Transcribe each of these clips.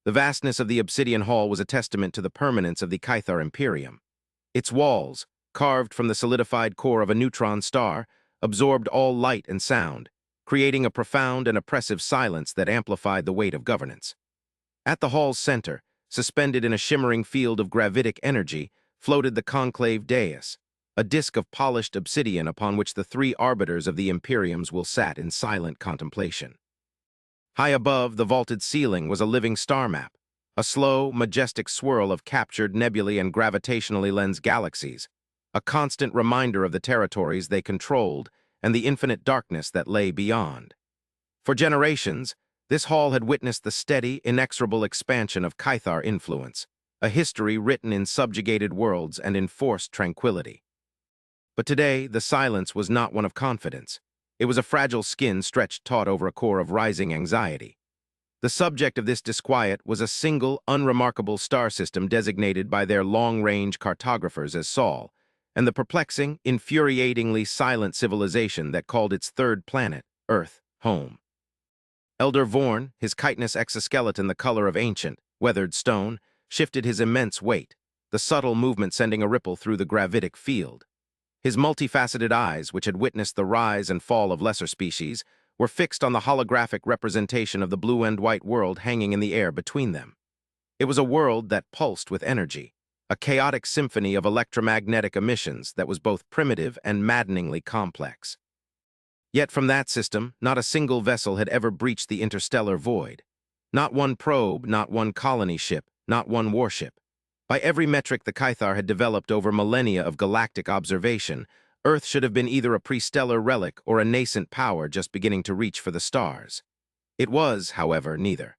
The vastness of the obsidian hall was a testament to the permanence of the Caithar Imperium. Its walls, carved from the solidified core of a neutron star, absorbed all light and sound, creating a profound and oppressive silence that amplified the weight of governance. At the hall's center, suspended in a shimmering field of gravitic energy, floated the conclave dais, a disk of polished obsidian upon which the three arbiters of the Imperiums will sat in silent contemplation. High above, the vaulted ceiling was a living star map, a slow, majestic swirl of captured nebulae and gravitationally lensed galaxies, a constant reminder of the territories they controlled and the infinite darkness that lay beyond. For generations, this hall had witnessed the steady, inexorable expansion of Caithar influence, a history written in subjugated worlds and enforced tranquility. But today, the silence was not one of confidence. It was a fragile skin stretched taut over a core of rising anxiety. The subject of this disquiet was a single, unremarkable star system designated by their long-range cartographers as Sol, and the perplexing, infuriatingly silent civilization that called its third planet, Earth, home. Elder Vorn, his chitinous exoskeleton the color of ancient, weathered stone, shifted his immense weight, the subtle movement sending a ripple through the gravitic field. His multifaceted eyes, which had witnessed the rise and fall of lesser species, were fixed on the holographic representation of the blue and white world hanging in the air between them. It was a world that pulsed with energy, a chaotic symphony of electromagnetic emissions that was both primitive and maddeningly complex. Yet from that system, not a single vessel had ever breached the interstellar void. Not one probe, not one colony ship, not one warship. By every metric the Caithar had developed over millennia of galactic observation, Earth should have been either a pre-stellar relic or a nascent power just beginning to reach for the stars. It was, however, neither.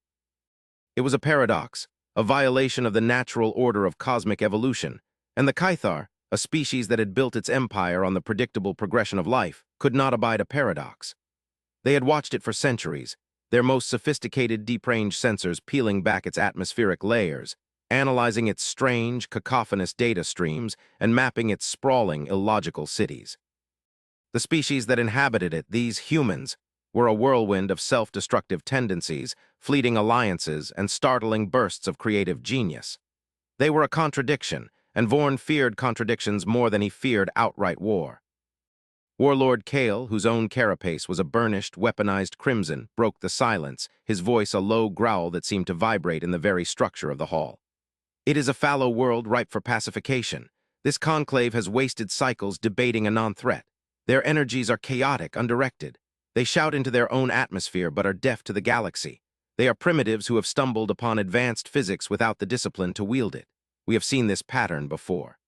It was a paradox, a violation of the natural order of cosmic evolution, and the Caithar, a species that had built its empire on the predictable progression of life, could not abide a paradox. They had watched it for centuries, their most sophisticated deep-range sensors peeling back its atmospheric layers, analyzing its strange, cacophonous data streams, and mapping its sprawling, illogical cities. The species that inhabited it, these humans, were a whirlwind of self-destructive tendencies, fleeting alliances, and startling bursts of creative genius. They were a contradiction, and Vorn feared contradictions more than he feared outright war. Warlord Kale, whose own carapace was a burnished, weaponized crimson, broke the silence, his voice a low growl that seemed to vibrate in the very structure of the hall. It is a fallow world ripe for pacification. This conclave has wasted cycles debating a non-threat. Their energies are chaotic, undirected. They shout into their own atmosphere but are deaf to the galaxy. They are primitives who have stumbled upon advanced physics without the discipline to wield it. We have seen this pattern before.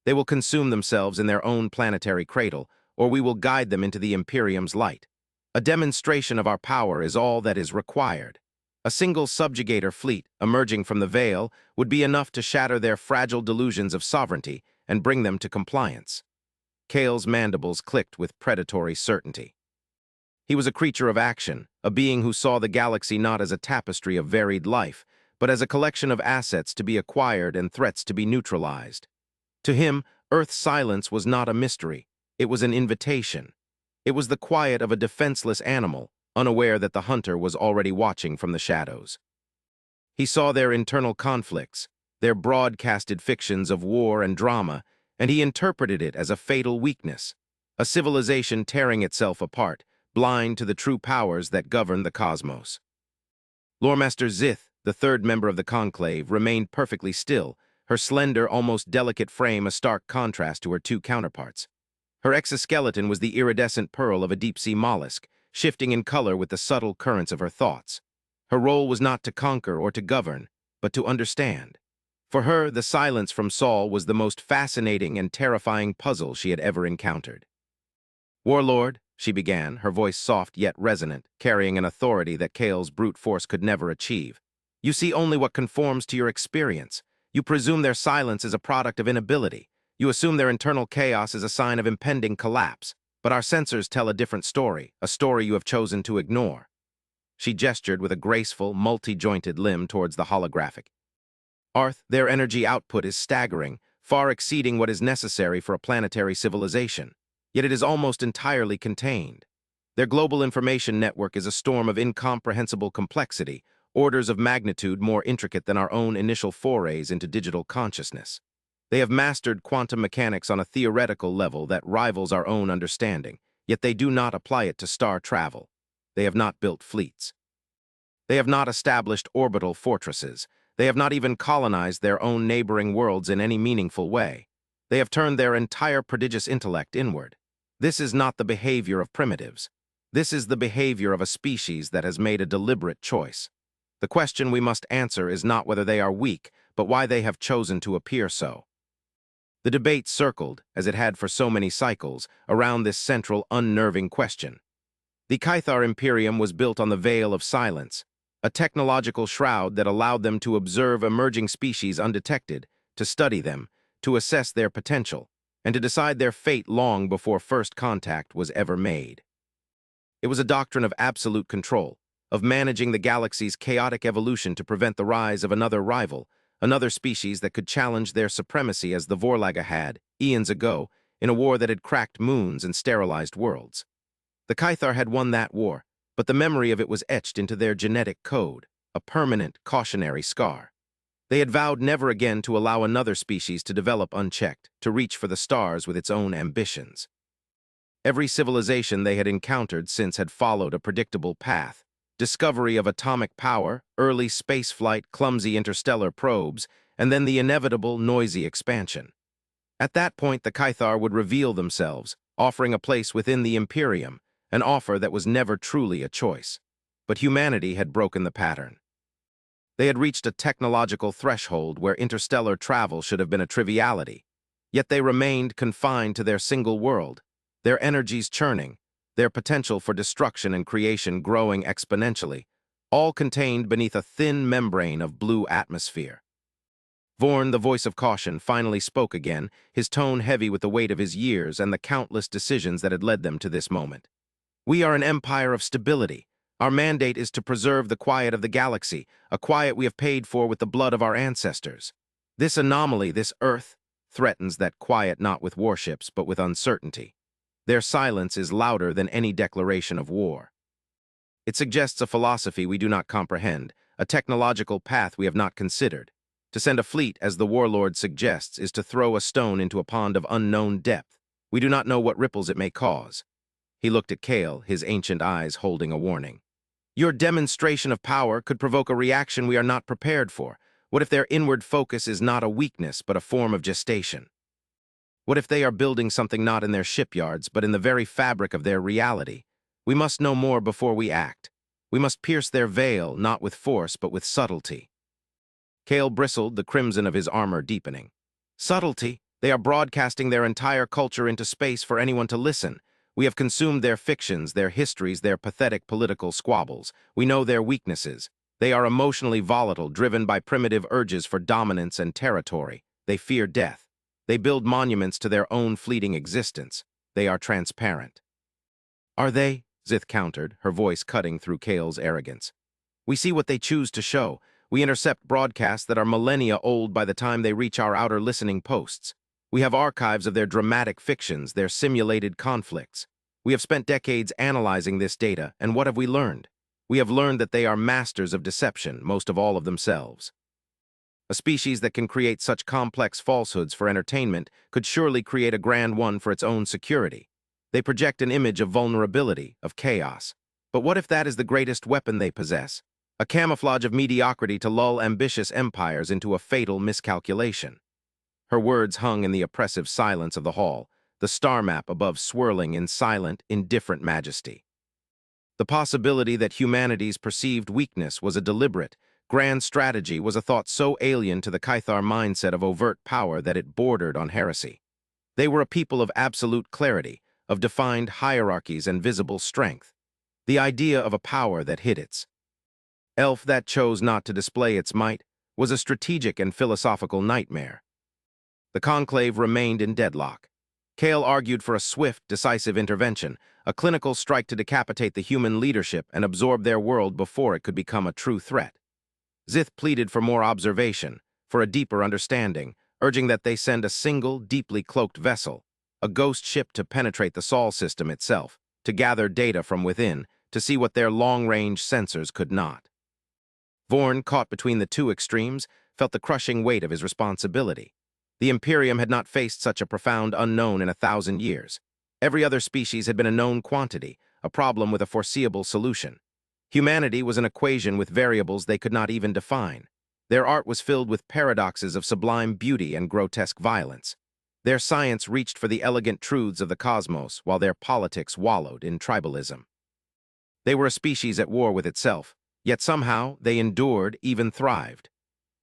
They will consume themselves in their own planetary cradle, or we will guide them into the Imperium's light. A demonstration of our power is all that is required. A single subjugator fleet, emerging from the veil, would be enough to shatter their fragile delusions of sovereignty and bring them to compliance. Kale's mandibles clicked with predatory certainty. He was a creature of action, a being who saw the galaxy not as a tapestry of varied life, but as a collection of assets to be acquired and threats to be neutralized. To him, Earth's silence was not a mystery. It was an invitation. It was the quiet of a defenseless animal, unaware that the hunter was already watching from the shadows. He saw their internal conflicts, their broadcasted fictions of war and drama, and he interpreted it as a fatal weakness, a civilization tearing itself apart, blind to the true powers that govern the cosmos. Loremaster Zith, the third member of the conclave, remained perfectly still, her slender, almost delicate frame a stark contrast to her two counterparts. Her exoskeleton was the iridescent pearl of a deep-sea mollusk, shifting in color with the subtle currents of her thoughts. Her role was not to conquer or to govern, but to understand. For her, the silence from Sol was the most fascinating and terrifying puzzle she had ever encountered. "Warlord," she began, her voice soft yet resonant, carrying an authority that Kale's brute force could never achieve. "You see only what conforms to your experience. You presume their silence is a product of inability. You assume their internal chaos is a sign of impending collapse. But our sensors tell a different story, a story you have chosen to ignore." She gestured with a graceful, multi-jointed limb towards the holographic. "Arth, their energy output is staggering, far exceeding what is necessary for a planetary civilization. Yet it is almost entirely contained. Their global information network is a storm of incomprehensible complexity, orders of magnitude more intricate than our own initial forays into digital consciousness. They have mastered quantum mechanics on a theoretical level that rivals our own understanding, yet they do not apply it to star travel. They have not built fleets. They have not established orbital fortresses. They have not even colonized their own neighboring worlds in any meaningful way. They have turned their entire prodigious intellect inward. This is not the behavior of primitives. This is the behavior of a species that has made a deliberate choice. The question we must answer is not whether they are weak, but why they have chosen to appear so. The debate circled, as it had for so many cycles, around this central, unnerving question. The Caithar Imperium was built on the Veil of Silence, a technological shroud that allowed them to observe emerging species undetected, to study them, to assess their potential, and to decide their fate long before first contact was ever made. It was a doctrine of absolute control, of managing the galaxy's chaotic evolution to prevent the rise of another rival, another species that could challenge their supremacy as the Vorlaga had, eons ago, in a war that had cracked moons and sterilized worlds. The Caithar had won that war, but the memory of it was etched into their genetic code, a permanent, cautionary scar. They had vowed never again to allow another species to develop unchecked, to reach for the stars with its own ambitions. Every civilization they had encountered since had followed a predictable path: discovery of atomic power, early spaceflight, clumsy interstellar probes, and then the inevitable, noisy expansion. At that point, the Caithar would reveal themselves, offering a place within the Imperium, an offer that was never truly a choice. But humanity had broken the pattern. They had reached a technological threshold where interstellar travel should have been a triviality, yet they remained confined to their single world, their energies churning, their potential for destruction and creation growing exponentially, all contained beneath a thin membrane of blue atmosphere. Vorn, the voice of caution, finally spoke again, his tone heavy with the weight of his years and the countless decisions that had led them to this moment. We are an empire of stability. Our mandate is to preserve the quiet of the galaxy, a quiet we have paid for with the blood of our ancestors. This anomaly, this Earth, threatens that quiet not with warships, but with uncertainty. Their silence is louder than any declaration of war. It suggests a philosophy we do not comprehend, a technological path we have not considered. To send a fleet, as the warlord suggests, is to throw a stone into a pond of unknown depth. We do not know what ripples it may cause. He looked at Kale, his ancient eyes holding a warning. Your demonstration of power could provoke a reaction we are not prepared for. What if their inward focus is not a weakness, but a form of gestation? What if they are building something not in their shipyards, but in the very fabric of their reality? We must know more before we act. We must pierce their veil, not with force, but with subtlety. Kale bristled, the crimson of his armor deepening. Subtlety? They are broadcasting their entire culture into space for anyone to listen. We have consumed their fictions, their histories, their pathetic political squabbles. We know their weaknesses. They are emotionally volatile, driven by primitive urges for dominance and territory. They fear death. They build monuments to their own fleeting existence. They are transparent. Are they? Zith countered, her voice cutting through Kale's arrogance. We see what they choose to show. We intercept broadcasts that are millennia old by the time they reach our outer listening posts. We have archives of their dramatic fictions, their simulated conflicts. We have spent decades analyzing this data, and what have we learned? We have learned that they are masters of deception, most of all of themselves. A species that can create such complex falsehoods for entertainment could surely create a grand one for its own security. They project an image of vulnerability, of chaos. But what if that is the greatest weapon they possess? A camouflage of mediocrity to lull ambitious empires into a fatal miscalculation. Her words hung in the oppressive silence of the hall, the star map above swirling in silent, indifferent majesty. The possibility that humanity's perceived weakness was a deliberate, grand strategy was a thought so alien to the Caithar mindset of overt power that it bordered on heresy. They were a people of absolute clarity, of defined hierarchies and visible strength. The idea of a power that hid its elf that chose not to display its might was a strategic and philosophical nightmare. The conclave remained in deadlock. Kale argued for a swift, decisive intervention, a clinical strike to decapitate the human leadership and absorb their world before it could become a true threat. Zith pleaded for more observation, for a deeper understanding, urging that they send a single, deeply cloaked vessel, a ghost ship to penetrate the Sol system itself, to gather data from within, to see what their long-range sensors could not. Vorn, caught between the two extremes, felt the crushing weight of his responsibility. The Imperium had not faced such a profound unknown in 1,000 years. Every other species had been a known quantity, a problem with a foreseeable solution. Humanity was an equation with variables they could not even define. Their art was filled with paradoxes of sublime beauty and grotesque violence. Their science reached for the elegant truths of the cosmos, while their politics wallowed in tribalism. They were a species at war with itself, yet somehow they endured, even thrived.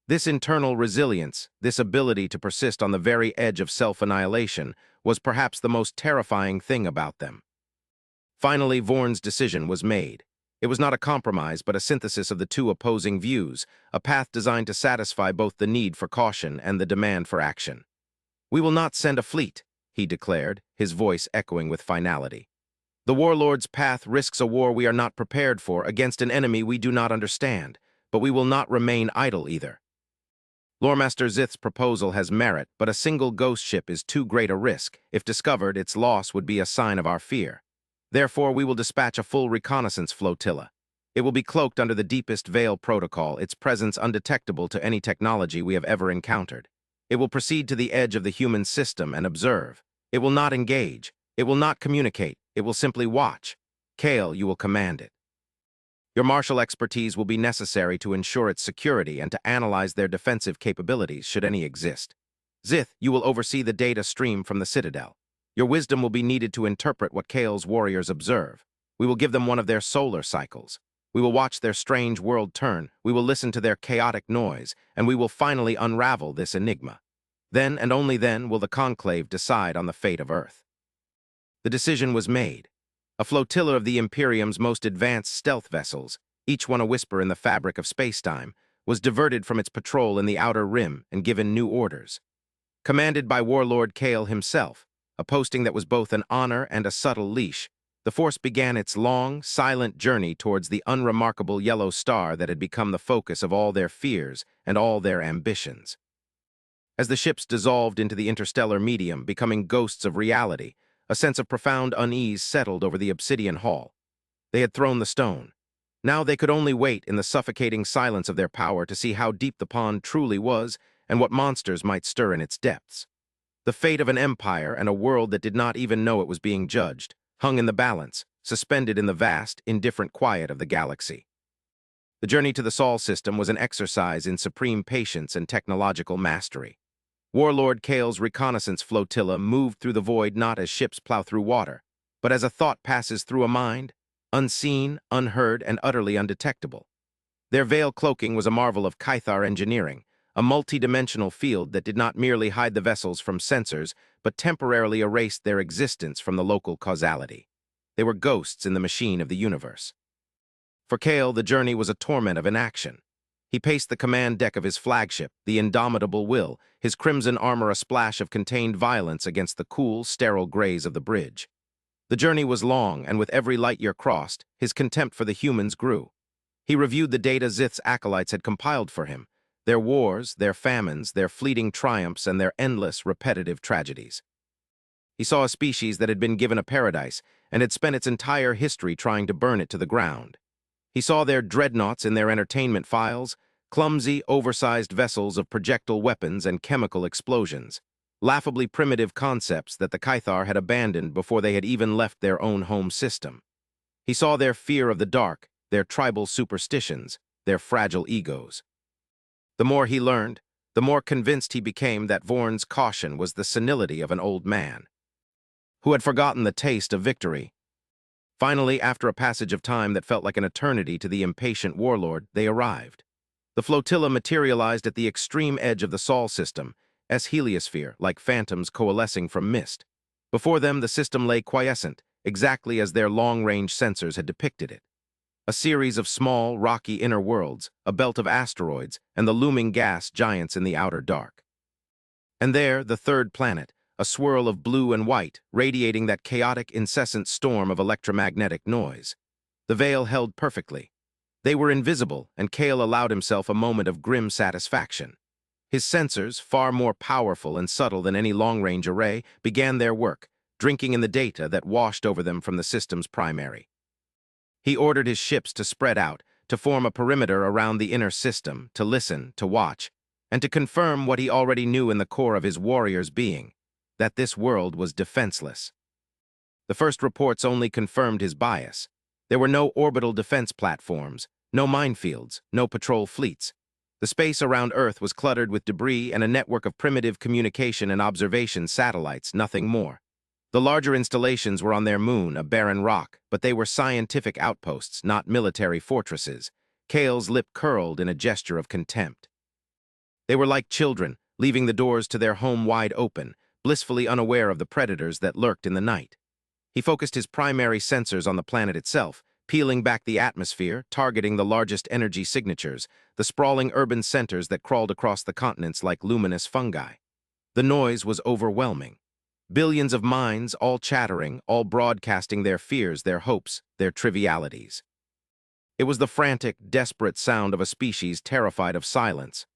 This internal resilience, this ability to persist on the very edge of self-annihilation, was perhaps the most terrifying thing about them. Finally, Vorn's decision was made. It was not a compromise, but a synthesis of the two opposing views, a path designed to satisfy both the need for caution and the demand for action. "We will not send a fleet," he declared, his voice echoing with finality. "The warlord's path risks a war we are not prepared for against an enemy we do not understand, but we will not remain idle either. Loremaster Zith's proposal has merit, but a single ghost ship is too great a risk. If discovered, its loss would be a sign of our fear. Therefore, we will dispatch a full reconnaissance flotilla. It will be cloaked under the deepest veil protocol, its presence undetectable to any technology we have ever encountered. It will proceed to the edge of the human system and observe. It will not engage. It will not communicate. It will simply watch. Kale, you will command it. Your martial expertise will be necessary to ensure its security and to analyze their defensive capabilities, should any exist. Zith, you will oversee the data stream from the Citadel. Your wisdom will be needed to interpret what Kale's warriors observe. We will give them one of their solar cycles. We will watch their strange world turn. We will listen to their chaotic noise, and we will finally unravel this enigma. Then, and only then, will the Conclave decide on the fate of Earth." The decision was made. A flotilla of the Imperium's most advanced stealth vessels, each one a whisper in the fabric of spacetime, was diverted from its patrol in the Outer Rim and given new orders. Commanded by Warlord Kale himself, a posting that was both an honor and a subtle leash, the force began its long, silent journey towards the unremarkable yellow star that had become the focus of all their fears and all their ambitions. As the ships dissolved into the interstellar medium, becoming ghosts of reality, a sense of profound unease settled over the obsidian hall. They had thrown the stone. Now they could only wait in the suffocating silence of their power to see how deep the pond truly was and what monsters might stir in its depths. The fate of an empire and a world that did not even know it was being judged hung in the balance, suspended in the vast, indifferent quiet of the galaxy. The journey to the Sol system was an exercise in supreme patience and technological mastery. Warlord Kale's reconnaissance flotilla moved through the void not as ships plow through water, but as a thought passes through a mind, unseen, unheard, and utterly undetectable. Their veil cloaking was a marvel of Caithar engineering, a multi-dimensional field that did not merely hide the vessels from sensors, but temporarily erased their existence from the local causality. They were ghosts in the machine of the universe. For Kale, the journey was a torment of inaction. He paced the command deck of his flagship, the Indomitable Will, his crimson armor a splash of contained violence against the cool, sterile grays of the bridge. The journey was long, and with every light year crossed, his contempt for the humans grew. He reviewed the data Zith's acolytes had compiled for him, their wars, their famines, their fleeting triumphs, and their endless, repetitive tragedies. He saw a species that had been given a paradise and had spent its entire history trying to burn it to the ground. He saw their dreadnoughts in their entertainment files, clumsy, oversized vessels of projectile weapons and chemical explosions, laughably primitive concepts that the Caithar had abandoned before they had even left their own home system. He saw their fear of the dark, their tribal superstitions, their fragile egos. The more he learned, the more convinced he became that Vorn's caution was the senility of an old man who had forgotten the taste of victory. Finally, after a passage of time that felt like an eternity to the impatient warlord, they arrived. The flotilla materialized at the extreme edge of the Sol system, as heliosphere, like phantoms coalescing from mist. Before them, the system lay quiescent, exactly as their long-range sensors had depicted it. A series of small, rocky inner worlds, a belt of asteroids, and the looming gas giants in the outer dark. And there, the third planet, a swirl of blue and white, radiating that chaotic, incessant storm of electromagnetic noise. The veil held perfectly. They were invisible, and Kale allowed himself a moment of grim satisfaction. His sensors, far more powerful and subtle than any long-range array, began their work, drinking in the data that washed over them from the system's primary. He ordered his ships to spread out, to form a perimeter around the inner system, to listen, to watch, and to confirm what he already knew in the core of his warrior's being, that this world was defenseless. The first reports only confirmed his bias. There were no orbital defense platforms, no minefields, no patrol fleets. The space around Earth was cluttered with debris and a network of primitive communication and observation satellites, nothing more. The larger installations were on their moon, a barren rock, but they were scientific outposts, not military fortresses. Kale's lip curled in a gesture of contempt. They were like children, leaving the doors to their home wide open, blissfully unaware of the predators that lurked in the night. He focused his primary sensors on the planet itself, peeling back the atmosphere, targeting the largest energy signatures, the sprawling urban centers that crawled across the continents like luminous fungi. The noise was overwhelming. Billions of minds, all chattering, all broadcasting their fears, their hopes, their trivialities. It was the frantic, desperate sound of a species terrified of silence.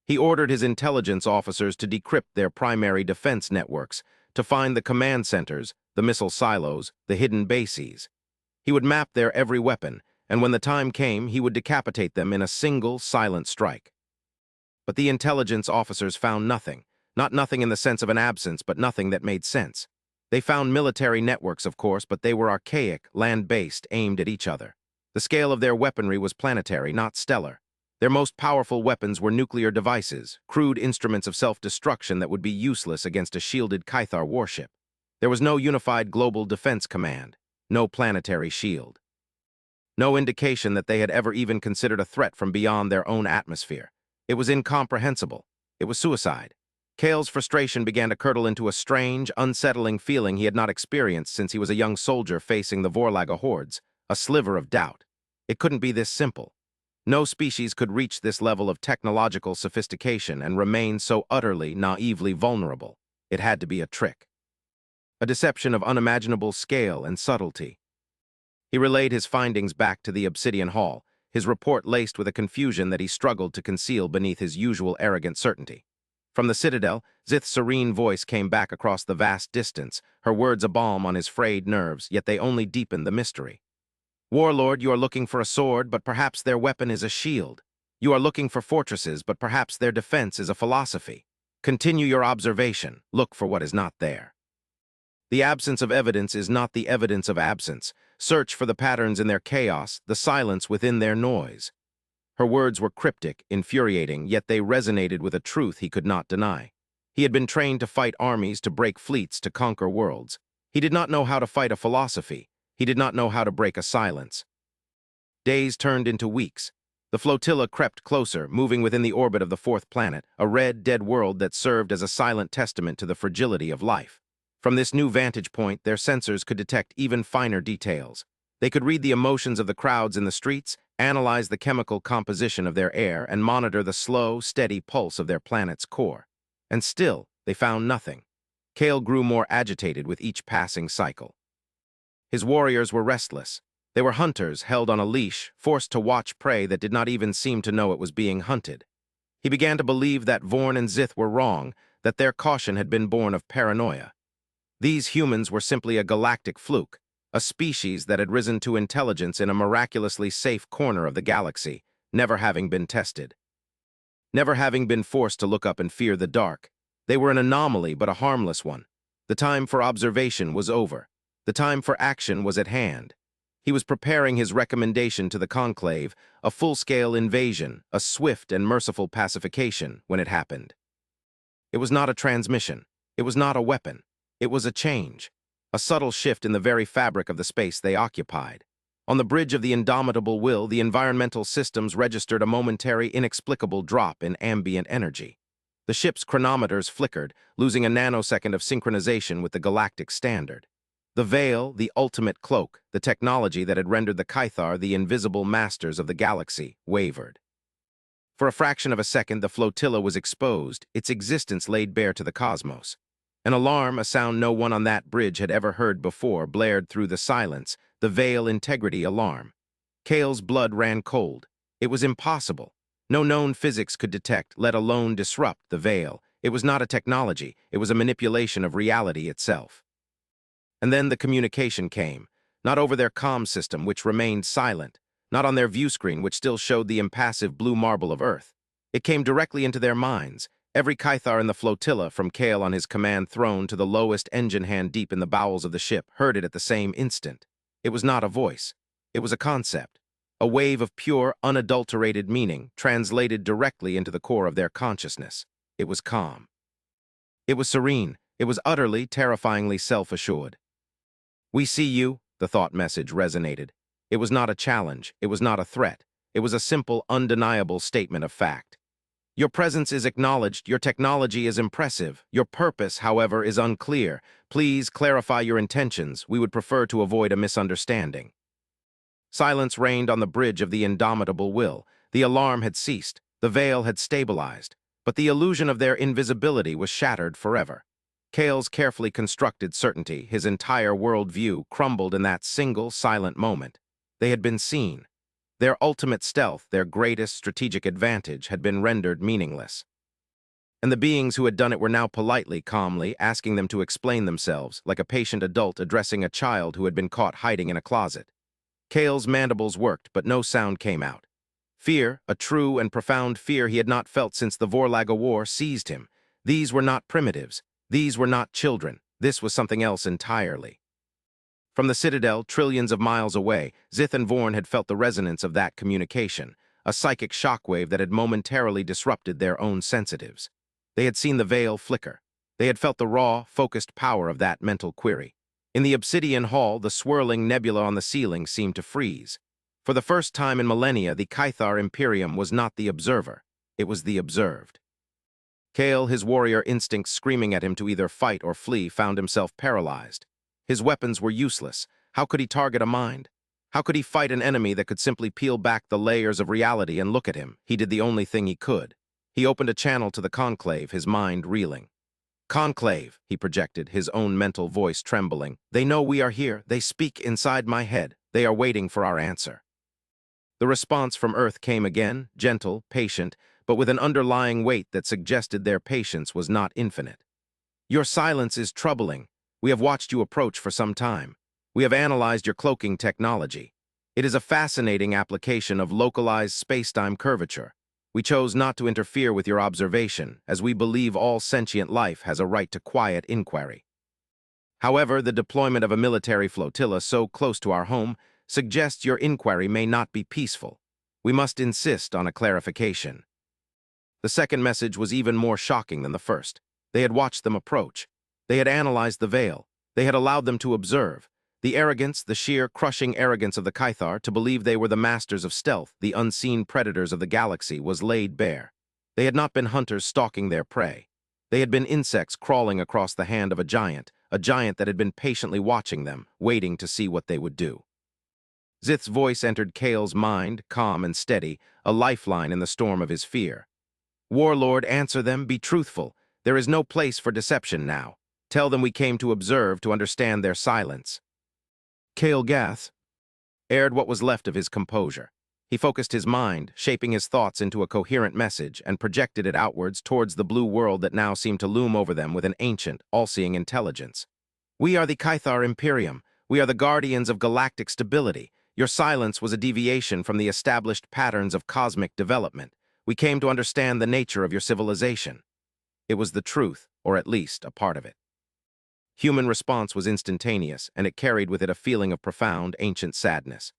He ordered his intelligence officers to decrypt their primary defense networks, to find the command centers, the missile silos, the hidden bases. He would map their every weapon, and when the time came, he would decapitate them in a single, silent strike. But the intelligence officers found nothing. Not nothing in the sense of an absence, but nothing that made sense. They found military networks, of course, but they were archaic, land-based, aimed at each other. The scale of their weaponry was planetary, not stellar. Their most powerful weapons were nuclear devices, crude instruments of self-destruction that would be useless against a shielded Caithar warship. There was no unified global defense command, no planetary shield. No indication that they had ever even considered a threat from beyond their own atmosphere. It was incomprehensible. It was suicide. Kale's frustration began to curdle into a strange, unsettling feeling he had not experienced since he was a young soldier facing the Vorlaga hordes, a sliver of doubt. It couldn't be this simple. No species could reach this level of technological sophistication and remain so utterly, naively vulnerable. It had to be a trick. A deception of unimaginable scale and subtlety. He relayed his findings back to the Obsidian Hall, his report laced with a confusion that he struggled to conceal beneath his usual arrogant certainty. From the citadel, Zith's serene voice came back across the vast distance, her words a balm on his frayed nerves, yet they only deepened the mystery. Warlord, you are looking for a sword, but perhaps their weapon is a shield. You are looking for fortresses, but perhaps their defense is a philosophy. Continue your observation. Look for what is not there. The absence of evidence is not the evidence of absence. Search for the patterns in their chaos, the silence within their noise. Her words were cryptic, infuriating, yet they resonated with a truth he could not deny. He had been trained to fight armies, to break fleets, to conquer worlds. He did not know how to fight a philosophy. He did not know how to break a silence. Days turned into weeks. The flotilla crept closer, moving within the orbit of the fourth planet, a red, dead world that served as a silent testament to the fragility of life. From this new vantage point, their sensors could detect even finer details. They could read the emotions of the crowds in the streets, analyze the chemical composition of their air, and monitor the slow, steady pulse of their planet's core. And still, they found nothing. Kale grew more agitated with each passing cycle. His warriors were restless. They were hunters held on a leash, forced to watch prey that did not even seem to know it was being hunted. He began to believe that Vorn and Zith were wrong, that their caution had been born of paranoia. These humans were simply a galactic fluke, a species that had risen to intelligence in a miraculously safe corner of the galaxy, never having been tested. Never having been forced to look up and fear the dark. They were an anomaly, but a harmless one. The time for observation was over. The time for action was at hand. He was preparing his recommendation to the conclave, a full-scale invasion, a swift and merciful pacification, when it happened. It was not a transmission. It was not a weapon. It was a change, a subtle shift in the very fabric of the space they occupied. On the bridge of the indomitable will, the environmental systems registered a momentary, inexplicable drop in ambient energy. The ship's chronometers flickered, losing a nanosecond of synchronization with the galactic standard. The veil, the ultimate cloak, the technology that had rendered the Caithar the invisible masters of the galaxy, wavered. For a fraction of a second, the flotilla was exposed, its existence laid bare to the cosmos. An alarm, a sound no one on that bridge had ever heard before, blared through the silence, the veil integrity alarm. Kale's blood ran cold. It was impossible. No known physics could detect, let alone disrupt, the veil. It was not a technology, it was a manipulation of reality itself. And then the communication came, not over their comm system, which remained silent, not on their view screen, which still showed the impassive blue marble of Earth. It came directly into their minds. Every Kythar in the flotilla, from Kale on his command throne to the lowest engine hand deep in the bowels of the ship, heard it at the same instant. It was not a voice. It was a concept. A wave of pure, unadulterated meaning, translated directly into the core of their consciousness. It was calm. It was serene. It was utterly, terrifyingly self-assured. "We see you," the thought message resonated. It was not a challenge. It was not a threat. It was a simple, undeniable statement of fact. "Your presence is acknowledged. Your technology is impressive. Your purpose, however, is unclear. Please clarify your intentions. We would prefer to avoid a misunderstanding." Silence reigned on the bridge of the indomitable will. The alarm had ceased. The veil had stabilized. But the illusion of their invisibility was shattered forever. Kale's carefully constructed certainty, his entire worldview, crumbled in that single, silent moment. They had been seen. Their ultimate stealth, their greatest strategic advantage, had been rendered meaningless. And the beings who had done it were now politely, calmly, asking them to explain themselves, like a patient adult addressing a child who had been caught hiding in a closet. Kale's mandibles worked, but no sound came out. Fear, a true and profound fear he had not felt since the Vorlaga War, seized him. These were not primitives. These were not children. This was something else entirely. From the Citadel, trillions of miles away, Zith and Vorn had felt the resonance of that communication, a psychic shockwave that had momentarily disrupted their own sensitives. They had seen the veil flicker. They had felt the raw, focused power of that mental query. In the obsidian hall, the swirling nebula on the ceiling seemed to freeze. For the first time in millennia, the Kythar Imperium was not the observer. It was the observed. Kale, his warrior instincts screaming at him to either fight or flee, found himself paralyzed. His weapons were useless. How could he target a mind? How could he fight an enemy that could simply peel back the layers of reality and look at him? He did the only thing he could. He opened a channel to the conclave, his mind reeling. "Conclave," he projected, his own mental voice trembling. "They know we are here. They speak inside my head. They are waiting for our answer." The response from Earth came again, gentle, patient, but with an underlying weight that suggested their patience was not infinite. "Your silence is troubling. We have watched you approach for some time. We have analyzed your cloaking technology. It is a fascinating application of localized space-time curvature. We chose not to interfere with your observation, as we believe all sentient life has a right to quiet inquiry. However, the deployment of a military flotilla so close to our home suggests your inquiry may not be peaceful. We must insist on a clarification." The second message was even more shocking than the first. They had watched them approach. They had analyzed the veil. They had allowed them to observe. The arrogance, the sheer, crushing arrogance of the Kythar to believe they were the masters of stealth, the unseen predators of the galaxy, was laid bare. They had not been hunters stalking their prey. They had been insects crawling across the hand of a giant that had been patiently watching them, waiting to see what they would do. Zith's voice entered Kale's mind, calm and steady, a lifeline in the storm of his fear. "Warlord, answer them, be truthful. There is no place for deception now. Tell them we came to observe, to understand their silence." Kale Gath aired what was left of his composure. He focused his mind, shaping his thoughts into a coherent message, and projected it outwards towards the blue world that now seemed to loom over them with an ancient, all-seeing intelligence. "We are the Kythar Imperium. We are the guardians of galactic stability. Your silence was a deviation from the established patterns of cosmic development. We came to understand the nature of your civilization." It was the truth, or at least a part of it. Human response was instantaneous, and it carried with it a feeling of profound, ancient sadness.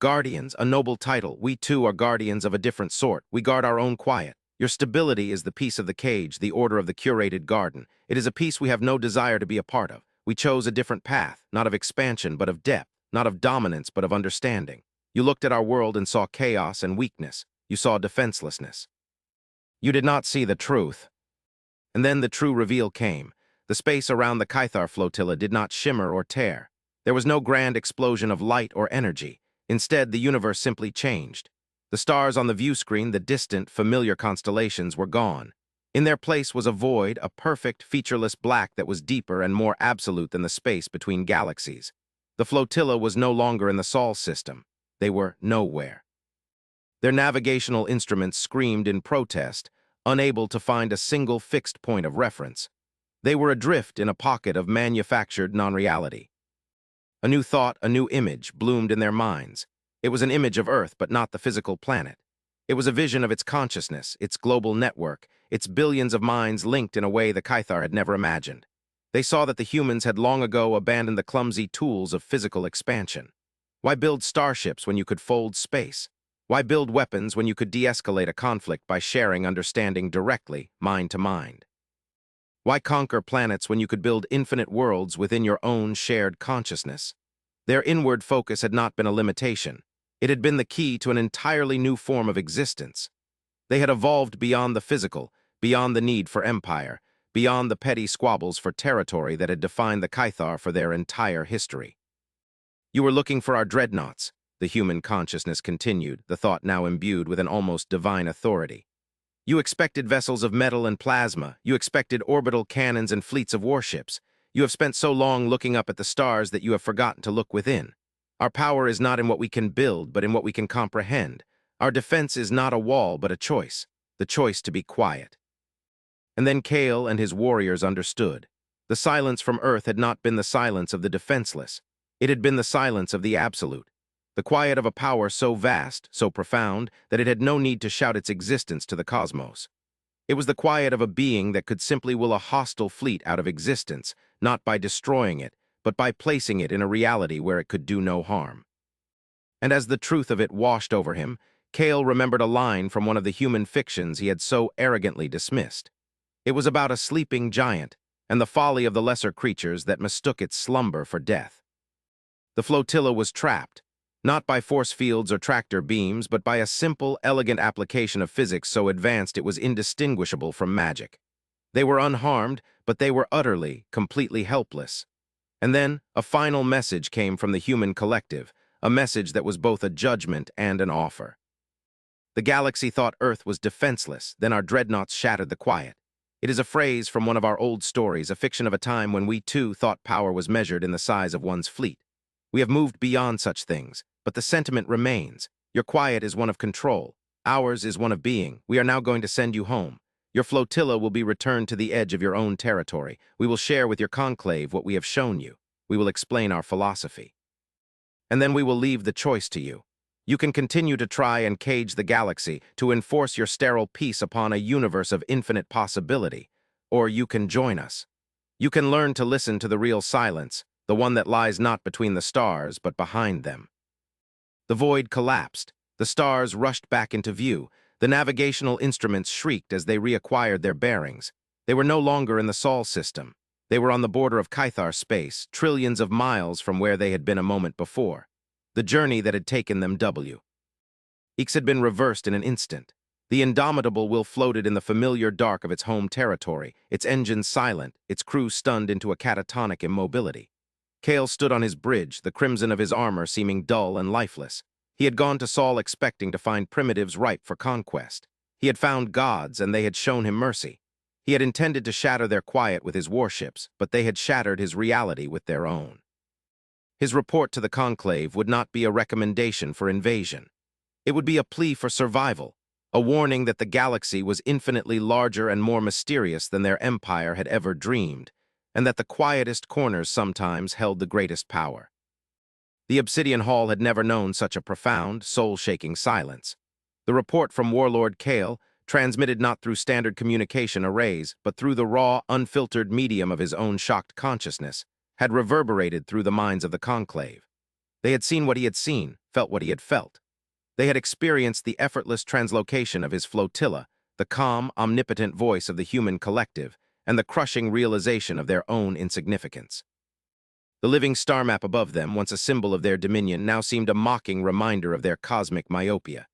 "Guardians, a noble title. We too are guardians of a different sort. We guard our own quiet. Your stability is the peace of the cage, the order of the curated garden. It is a peace we have no desire to be a part of. We chose a different path, not of expansion, but of depth, not of dominance, but of understanding. You looked at our world and saw chaos and weakness. You saw defenselessness. You did not see the truth." And then the true reveal came. The space around the Kythar flotilla did not shimmer or tear. There was no grand explosion of light or energy. Instead, the universe simply changed. The stars on the view screen, the distant, familiar constellations, were gone. In their place was a void, a perfect, featureless black that was deeper and more absolute than the space between galaxies. The flotilla was no longer in the Sol system. They were nowhere. Their navigational instruments screamed in protest, unable to find a single fixed point of reference. They were adrift in a pocket of manufactured non-reality. A new thought, a new image, bloomed in their minds. It was an image of Earth, but not the physical planet. It was a vision of its consciousness, its global network, its billions of minds linked in a way the Caithar had never imagined. They saw that the humans had long ago abandoned the clumsy tools of physical expansion. Why build starships when you could fold space? Why build weapons when you could de-escalate a conflict by sharing understanding directly, mind to mind? Why conquer planets when you could build infinite worlds within your own shared consciousness? Their inward focus had not been a limitation. It had been the key to an entirely new form of existence. They had evolved beyond the physical, beyond the need for empire, beyond the petty squabbles for territory that had defined the Caithar for their entire history. You were looking for our dreadnoughts, the human consciousness continued, the thought now imbued with an almost divine authority. You expected vessels of metal and plasma. You expected orbital cannons and fleets of warships. You have spent so long looking up at the stars that you have forgotten to look within. Our power is not in what we can build, but in what we can comprehend. Our defense is not a wall, but a choice, the choice to be quiet. And then Kale and his warriors understood. The silence from Earth had not been the silence of the defenseless. It had been the silence of the absolute. The quiet of a power so vast, so profound, that it had no need to shout its existence to the cosmos. It was the quiet of a being that could simply will a hostile fleet out of existence, not by destroying it, but by placing it in a reality where it could do no harm. And as the truth of it washed over him, Kale remembered a line from one of the human fictions he had so arrogantly dismissed. It was about a sleeping giant and the folly of the lesser creatures that mistook its slumber for death. The flotilla was trapped, not by force fields or tractor beams, but by a simple, elegant application of physics so advanced it was indistinguishable from magic. They were unharmed, but they were utterly, completely helpless. And then, a final message came from the human collective, a message that was both a judgment and an offer. The galaxy thought Earth was defenseless, then our dreadnoughts shattered the quiet. It is a phrase from one of our old stories, a fiction of a time when we too thought power was measured in the size of one's fleet. We have moved beyond such things, but the sentiment remains. Your quiet is one of control. Ours is one of being. We are now going to send you home. Your flotilla will be returned to the edge of your own territory. We will share with your conclave what we have shown you. We will explain our philosophy. And then we will leave the choice to you. You can continue to try and cage the galaxy, to enforce your sterile peace upon a universe of infinite possibility, or you can join us. You can learn to listen to the real silence, the one that lies not between the stars, but behind them. The void collapsed. The stars rushed back into view. The navigational instruments shrieked as they reacquired their bearings. They were no longer in the Sol system. They were on the border of Caithar space, trillions of miles from where they had been a moment before. The journey that had taken them X had been reversed in an instant. The indomitable will floated in the familiar dark of its home territory, its engines silent, its crew stunned into a catatonic immobility. Kale stood on his bridge, the crimson of his armor seeming dull and lifeless. He had gone to Sol expecting to find primitives ripe for conquest. He had found gods, and they had shown him mercy. He had intended to shatter their quiet with his warships, but they had shattered his reality with their own. His report to the conclave would not be a recommendation for invasion. It would be a plea for survival, a warning that the galaxy was infinitely larger and more mysterious than their empire had ever dreamed, and that the quietest corners sometimes held the greatest power. The Obsidian Hall had never known such a profound, soul-shaking silence. The report from Warlord Kale, transmitted not through standard communication arrays, but through the raw, unfiltered medium of his own shocked consciousness, had reverberated through the minds of the conclave. They had seen what he had seen, felt what he had felt. They had experienced the effortless translocation of his flotilla, the calm, omnipotent voice of the human collective, and the crushing realization of their own insignificance. The living star map above them, once a symbol of their dominion, now seemed a mocking reminder of their cosmic myopia.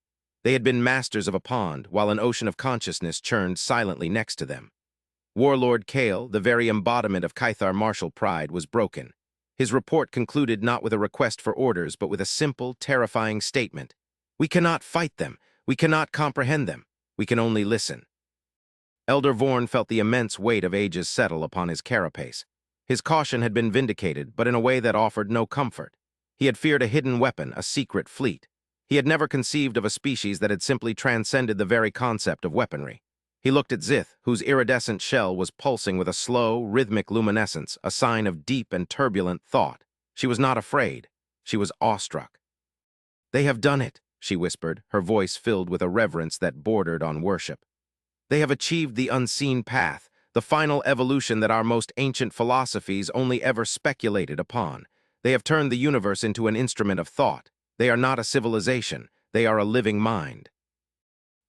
They had been masters of a pond, while an ocean of consciousness churned silently next to them. Warlord Kale, the very embodiment of Caithar martial pride, was broken. His report concluded not with a request for orders, but with a simple, terrifying statement. We cannot fight them. We cannot comprehend them. We can only listen. Elder Vorn felt the immense weight of ages settle upon his carapace. His caution had been vindicated, but in a way that offered no comfort. He had feared a hidden weapon, a secret fleet. He had never conceived of a species that had simply transcended the very concept of weaponry. He looked at Zith, whose iridescent shell was pulsing with a slow, rhythmic luminescence, a sign of deep and turbulent thought. She was not afraid. She was awestruck. "They have done it," she whispered, her voice filled with a reverence that bordered on worship. "They have achieved the unseen path, the final evolution that our most ancient philosophies only ever speculated upon. They have turned the universe into an instrument of thought. They are not a civilization. They are a living mind."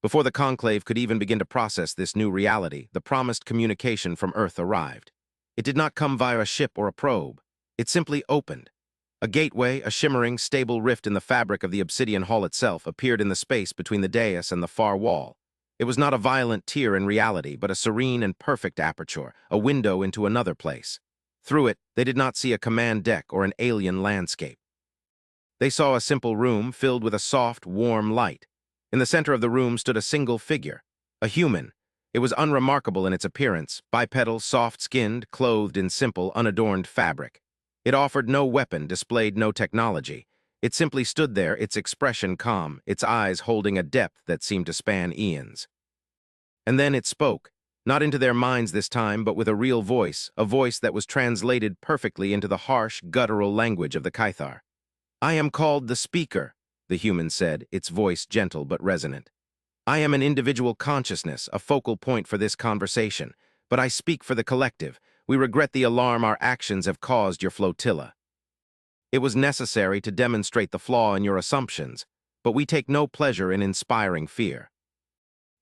Before the conclave could even begin to process this new reality, the promised communication from Earth arrived. It did not come via a ship or a probe. It simply opened. A gateway, a shimmering, stable rift in the fabric of the obsidian hall itself, appeared in the space between the dais and the far wall. It was not a violent tear in reality, but a serene and perfect aperture, a window into another place. Through it, they did not see a command deck or an alien landscape. They saw a simple room filled with a soft, warm light. In the center of the room stood a single figure, a human. It was unremarkable in its appearance, bipedal, soft-skinned, clothed in simple, unadorned fabric. It offered no weapon, displayed no technology. It simply stood there, its expression calm, its eyes holding a depth that seemed to span eons. And then it spoke, not into their minds this time, but with a real voice, a voice that was translated perfectly into the harsh, guttural language of the Caithar. "I am called the Speaker," the human said, its voice gentle but resonant. "I am an individual consciousness, a focal point for this conversation, but I speak for the collective. We regret the alarm our actions have caused your flotilla. It was necessary to demonstrate the flaw in your assumptions, but we take no pleasure in inspiring fear."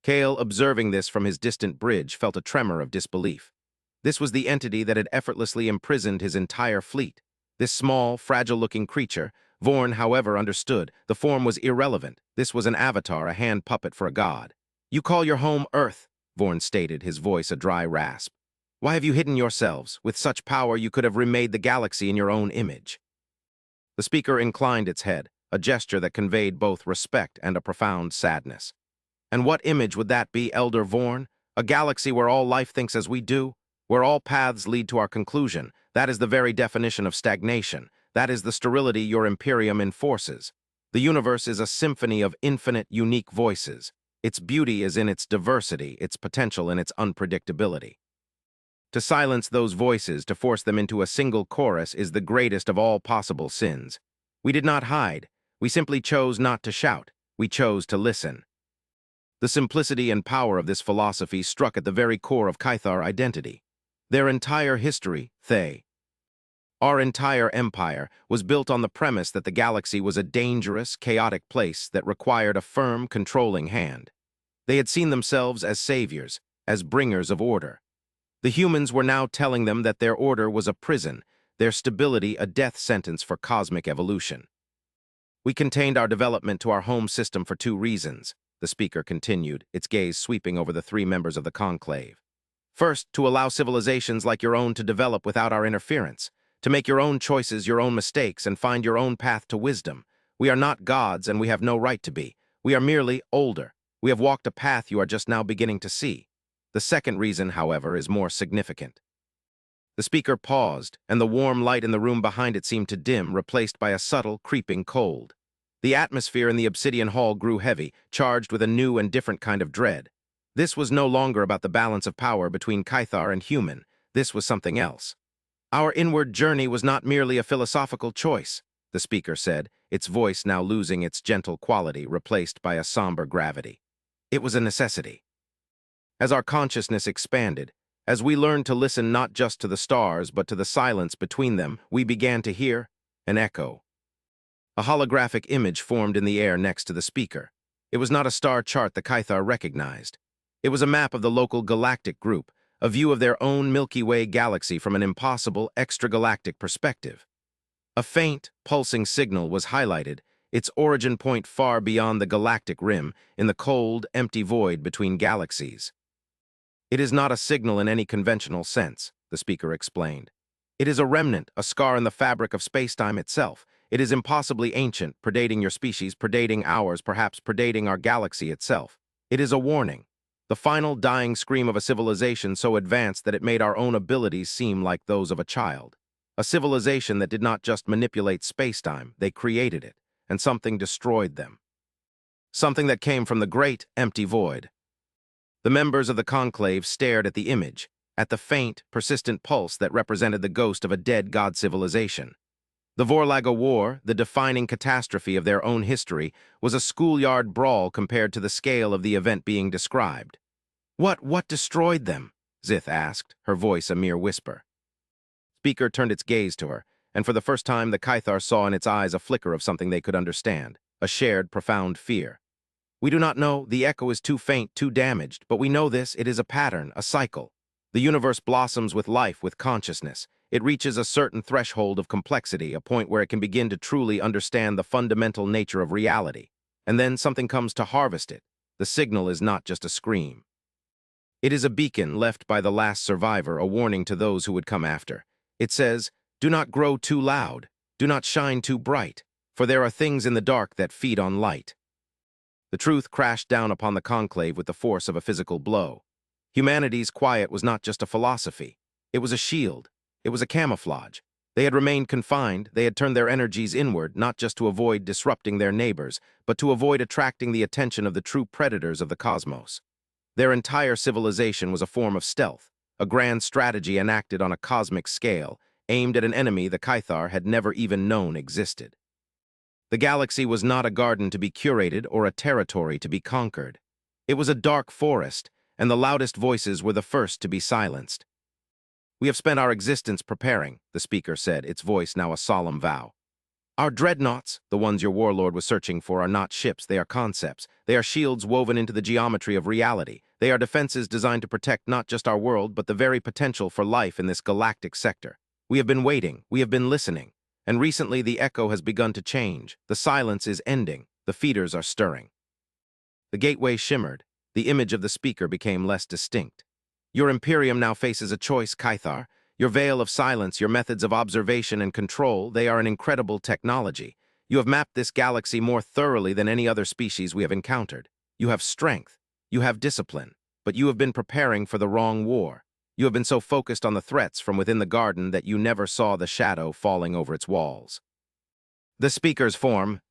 Kale, observing this from his distant bridge, felt a tremor of disbelief. This was the entity that had effortlessly imprisoned his entire fleet. This small, fragile-looking creature, Vorn, however, understood. The form was irrelevant. This was an avatar, a hand puppet for a god. "You call your home Earth," Vorn stated, his voice a dry rasp. "Why have you hidden yourselves? With such power, you could have remade the galaxy in your own image." The speaker inclined its head, a gesture that conveyed both respect and a profound sadness. "And what image would that be, Elder Vorn? A galaxy where all life thinks as we do? Where all paths lead to our conclusion? That is the very definition of stagnation. That is the sterility your Imperium enforces. The universe is a symphony of infinite, unique voices. Its beauty is in its diversity, its potential in its unpredictability. To silence those voices, to force them into a single chorus, is the greatest of all possible sins. We did not hide. We simply chose not to shout. We chose to listen." The simplicity and power of this philosophy struck at the very core of Caithar identity. Their entire history, our entire empire, was built on the premise that the galaxy was a dangerous, chaotic place that required a firm, controlling hand. They had seen themselves as saviors, as bringers of order. The humans were now telling them that their order was a prison, their stability a death sentence for cosmic evolution. "We contained our development to our home system for two reasons," the speaker continued, its gaze sweeping over the three members of the conclave. "First, to allow civilizations like your own to develop without our interference, to make your own choices, your own mistakes, and find your own path to wisdom. We are not gods, and we have no right to be. We are merely older. We have walked a path you are just now beginning to see. The second reason, however, is more significant." The speaker paused, and the warm light in the room behind it seemed to dim, replaced by a subtle, creeping cold. The atmosphere in the obsidian hall grew heavy, charged with a new and different kind of dread. This was no longer about the balance of power between Caithar and human. This was something else. "Our inward journey was not merely a philosophical choice," the speaker said, its voice now losing its gentle quality, replaced by a somber gravity. "It was a necessity. As our consciousness expanded, as we learned to listen not just to the stars but to the silence between them, we began to hear an echo." A holographic image formed in the air next to the speaker. It was not a star chart the Caithar recognized. It was a map of the local galactic group, a view of their own Milky Way galaxy from an impossible, extragalactic perspective. A faint, pulsing signal was highlighted, its origin point far beyond the galactic rim, in the cold, empty void between galaxies. "It is not a signal in any conventional sense," the speaker explained. "It is a remnant, a scar in the fabric of space-time itself. It is impossibly ancient, predating your species, predating ours, perhaps predating our galaxy itself. It is a warning. The final dying scream of a civilization so advanced that it made our own abilities seem like those of a child. A civilization that did not just manipulate space-time, they created it, and something destroyed them. Something that came from the great, empty void." The members of the conclave stared at the image, at the faint, persistent pulse that represented the ghost of a dead god civilization. The Vorlaga War, the defining catastrophe of their own history, was a schoolyard brawl compared to the scale of the event being described. What destroyed them? Zith asked, her voice a mere whisper. Speaker turned its gaze to her, and for the first time the Kythar saw in its eyes a flicker of something they could understand, a shared, profound fear. We do not know, the echo is too faint, too damaged, but we know this, it is a pattern, a cycle. The universe blossoms with life, with consciousness. It reaches a certain threshold of complexity, a point where it can begin to truly understand the fundamental nature of reality. And then something comes to harvest it. The signal is not just a scream. It is a beacon left by the last survivor, a warning to those who would come after. It says, "Do not grow too loud. Do not shine too bright, for there are things in the dark that feed on light." The truth crashed down upon the conclave with the force of a physical blow. Humanity's quiet was not just a philosophy. It was a shield. It was a camouflage. They had remained confined. They had turned their energies inward, not just to avoid disrupting their neighbors, but to avoid attracting the attention of the true predators of the cosmos. Their entire civilization was a form of stealth, a grand strategy enacted on a cosmic scale, aimed at an enemy the Kythar had never even known existed. The galaxy was not a garden to be curated or a territory to be conquered. It was a dark forest, and the loudest voices were the first to be silenced. "We have spent our existence preparing," the speaker said, its voice now a solemn vow. "Our dreadnoughts, the ones your warlord was searching for, are not ships, they are concepts. They are shields woven into the geometry of reality. They are defenses designed to protect not just our world, but the very potential for life in this galactic sector. We have been waiting, we have been listening. And recently the echo has begun to change. The silence is ending. The feeders are stirring." The gateway shimmered. The image of the speaker became less distinct. "Your Imperium now faces a choice, Kythar. Your veil of silence, your methods of observation and control, they are an incredible technology. You have mapped this galaxy more thoroughly than any other species we have encountered. You have strength. You have discipline. But you have been preparing for the wrong war. You have been so focused on the threats from within the garden that you never saw the shadow falling over its walls." The speaker's form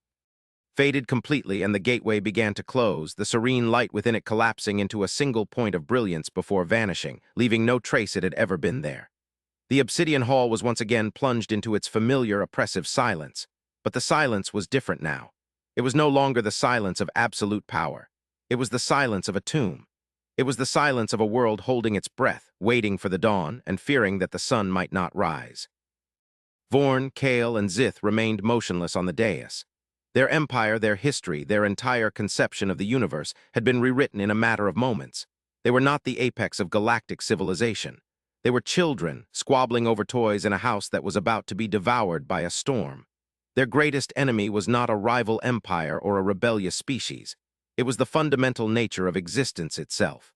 faded completely, and the gateway began to close, the serene light within it collapsing into a single point of brilliance before vanishing, leaving no trace it had ever been there. The obsidian hall was once again plunged into its familiar, oppressive silence. But the silence was different now. It was no longer the silence of absolute power. It was the silence of a tomb. It was the silence of a world holding its breath, waiting for the dawn, and fearing that the sun might not rise. Vorn, Kale, and Zith remained motionless on the dais. Their empire, their history, their entire conception of the universe had been rewritten in a matter of moments. They were not the apex of galactic civilization. They were children, squabbling over toys in a house that was about to be devoured by a storm. Their greatest enemy was not a rival empire or a rebellious species. It was the fundamental nature of existence itself.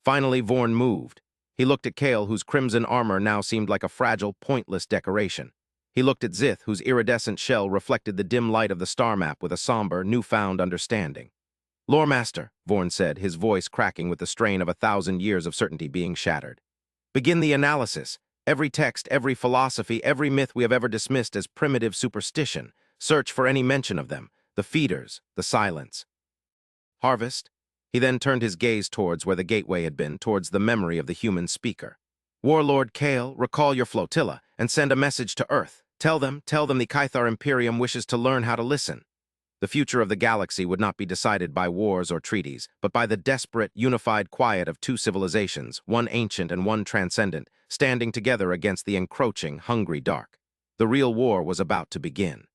Finally, Vorn moved. He looked at Kale, whose crimson armor now seemed like a fragile, pointless decoration. He looked at Zith, whose iridescent shell reflected the dim light of the star map with a somber, newfound understanding. "Lore Master," Vorn said, his voice cracking with the strain of 1,000 years of certainty being shattered. "Begin the analysis. Every text, every philosophy, every myth we have ever dismissed as primitive superstition. Search for any mention of them. The feeders, the silence. Harvest." He then turned his gaze towards where the gateway had been, towards the memory of the human speaker. "Warlord Kale, recall your flotilla and send a message to Earth. Tell them the Kythar Imperium wishes to learn how to listen." The future of the galaxy would not be decided by wars or treaties, but by the desperate, unified quiet of two civilizations, one ancient and one transcendent, standing together against the encroaching, hungry dark. The real war was about to begin.